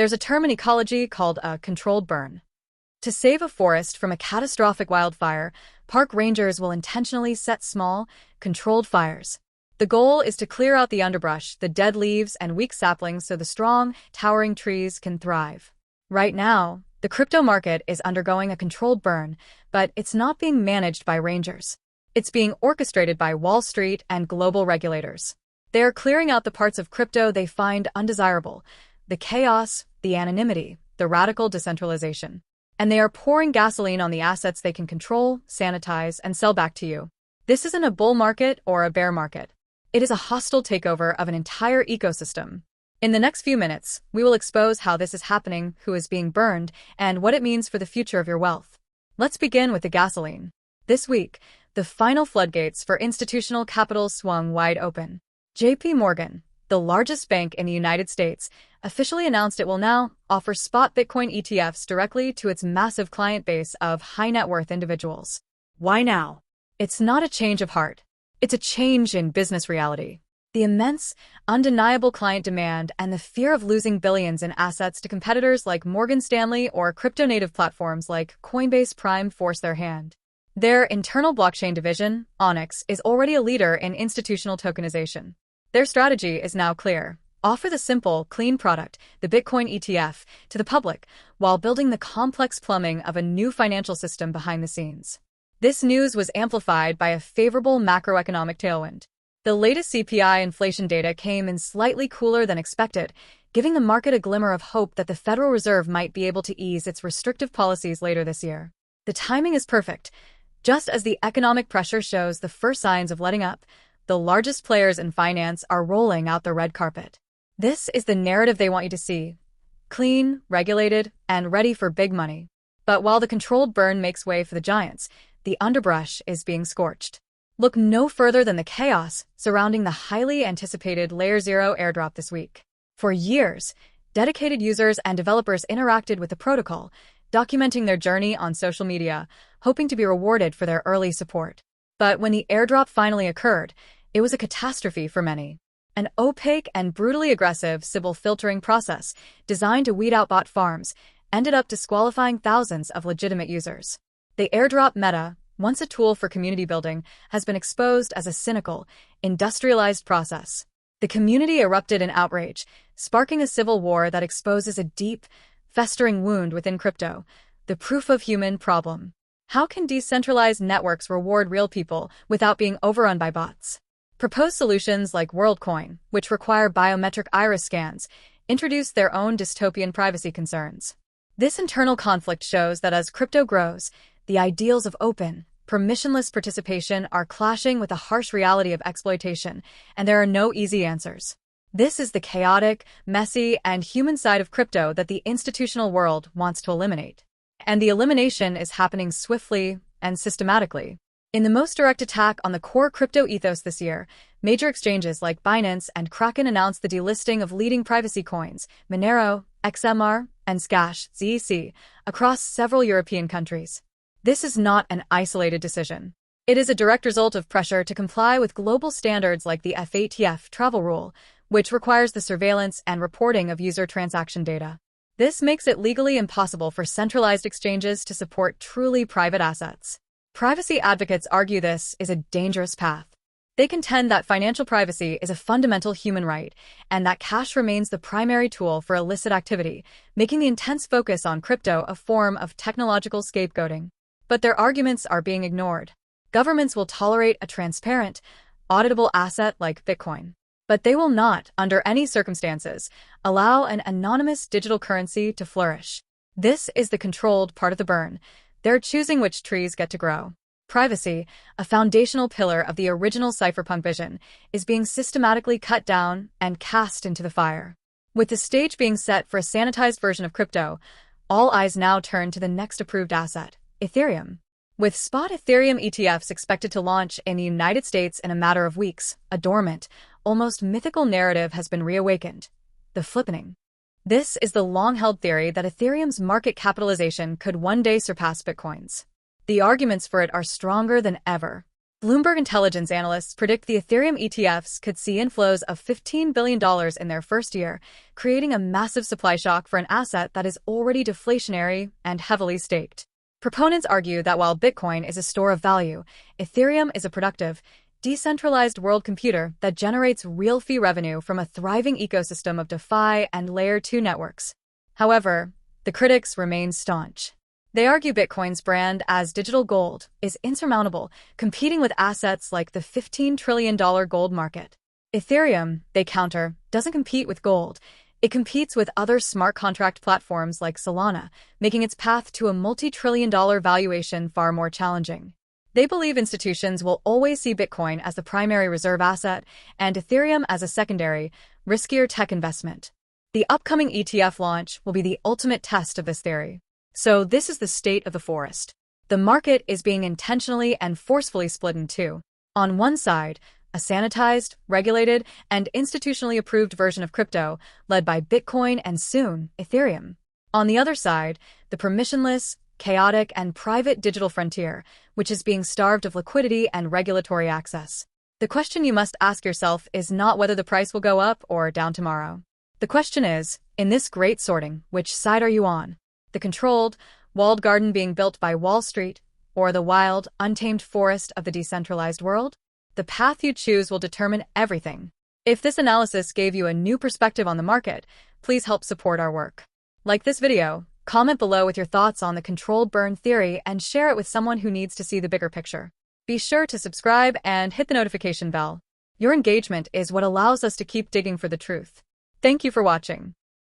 There's a term in ecology called a controlled burn. To save a forest from a catastrophic wildfire, park rangers will intentionally set small, controlled fires. The goal is to clear out the underbrush, the dead leaves, and weak saplings so the strong, towering trees can thrive. Right now, the crypto market is undergoing a controlled burn, but it's not being managed by rangers. It's being orchestrated by Wall Street and global regulators. They are clearing out the parts of crypto they find undesirable, the chaos, the anonymity, the radical decentralization. And they are pouring gasoline on the assets they can control, sanitize, and sell back to you. This isn't a bull market or a bear market. It is a hostile takeover of an entire ecosystem. In the next few minutes, we will expose how this is happening, who is being burned, and what it means for the future of your wealth. Let's begin with the gasoline. This week, the final floodgates for institutional capital swung wide open. JP Morgan, the largest bank in the United States, officially announced it will now offer spot Bitcoin ETFs directly to its massive client base of high-net-worth individuals. Why now? It's not a change of heart. It's a change in business reality. The immense, undeniable client demand and the fear of losing billions in assets to competitors like Morgan Stanley or crypto-native platforms like Coinbase Prime force their hand. Their internal blockchain division, Onyx, is already a leader in institutional tokenization. Their strategy is now clear. Offer the simple, clean product, the Bitcoin ETF, to the public, while building the complex plumbing of a new financial system behind the scenes. This news was amplified by a favorable macroeconomic tailwind. The latest CPI inflation data came in slightly cooler than expected, giving the market a glimmer of hope that the Federal Reserve might be able to ease its restrictive policies later this year. The timing is perfect. Just as the economic pressure shows the first signs of letting up, the largest players in finance are rolling out the red carpet. This is the narrative they want you to see: clean, regulated, and ready for big money. But while the controlled burn makes way for the giants, the underbrush is being scorched. Look no further than the chaos surrounding the highly anticipated Layer 0 airdrop this week. For years, dedicated users and developers interacted with the protocol, documenting their journey on social media, hoping to be rewarded for their early support. But when the airdrop finally occurred, it was a catastrophe for many. An opaque and brutally aggressive Sybil filtering process designed to weed out bot farms ended up disqualifying thousands of legitimate users. The airdrop meta, once a tool for community building, has been exposed as a cynical, industrialized process. The community erupted in outrage, sparking a civil war that exposes a deep, festering wound within crypto, the proof of human problem. How can decentralized networks reward real people without being overrun by bots? Proposed solutions like WorldCoin, which require biometric iris scans, introduce their own dystopian privacy concerns. This internal conflict shows that as crypto grows, the ideals of open, permissionless participation are clashing with the harsh reality of exploitation, and there are no easy answers. This is the chaotic, messy, and human side of crypto that the institutional world wants to eliminate. And the elimination is happening swiftly and systematically. In the most direct attack on the core crypto ethos this year, major exchanges like Binance and Kraken announced the delisting of leading privacy coins, Monero, XMR, and Scash, ZEC, across several European countries. This is not an isolated decision. It is a direct result of pressure to comply with global standards like the FATF travel rule, which requires the surveillance and reporting of user transaction data. This makes it legally impossible for centralized exchanges to support truly private assets. Privacy advocates argue this is a dangerous path. They contend that financial privacy is a fundamental human right, and that cash remains the primary tool for illicit activity, making the intense focus on crypto a form of technological scapegoating. But their arguments are being ignored. Governments will tolerate a transparent, auditable asset like Bitcoin. But they will not, under any circumstances, allow an anonymous digital currency to flourish. This is the controlled part of the burn. They're choosing which trees get to grow. Privacy, a foundational pillar of the original cypherpunk vision, is being systematically cut down and cast into the fire. With the stage being set for a sanitized version of crypto, all eyes now turn to the next approved asset, Ethereum. With spot Ethereum ETFs expected to launch in the United States in a matter of weeks, a dormant, almost mythical narrative has been reawakened: the flippening. This is the long-held theory that Ethereum's market capitalization could one day surpass Bitcoin's. The arguments for it are stronger than ever. Bloomberg intelligence analysts predict the Ethereum ETFs could see inflows of $15 billion in their first year, creating a massive supply shock for an asset that is already deflationary and heavily staked. Proponents argue that while Bitcoin is a store of value, Ethereum is a productive, decentralized world computer that generates real fee revenue from a thriving ecosystem of DeFi and Layer 2 networks. However, the critics remain staunch. They argue Bitcoin's brand as digital gold is insurmountable, competing with assets like the $15 trillion gold market. Ethereum, they counter, doesn't compete with gold. It competes with other smart contract platforms like Solana, making its path to a multi-trillion-dollar valuation far more challenging. They believe institutions will always see Bitcoin as the primary reserve asset and Ethereum as a secondary, riskier tech investment. The upcoming ETF launch will be the ultimate test of this theory. So this is the state of the forest. The market is being intentionally and forcefully split in two. On one side, a sanitized, regulated, and institutionally approved version of crypto, led by Bitcoin and soon, Ethereum. On the other side, the permissionless, chaotic, and private digital frontier, which is being starved of liquidity and regulatory access. The question you must ask yourself is not whether the price will go up or down tomorrow. The question is, in this great sorting, which side are you on? The controlled, walled garden being built by Wall Street, or the wild, untamed forest of the decentralized world? The path you choose will determine everything. If this analysis gave you a new perspective on the market, please help support our work. Like this video, comment below with your thoughts on the controlled burn theory and share it with someone who needs to see the bigger picture. Be sure to subscribe and hit the notification bell. Your engagement is what allows us to keep digging for the truth. Thank you for watching.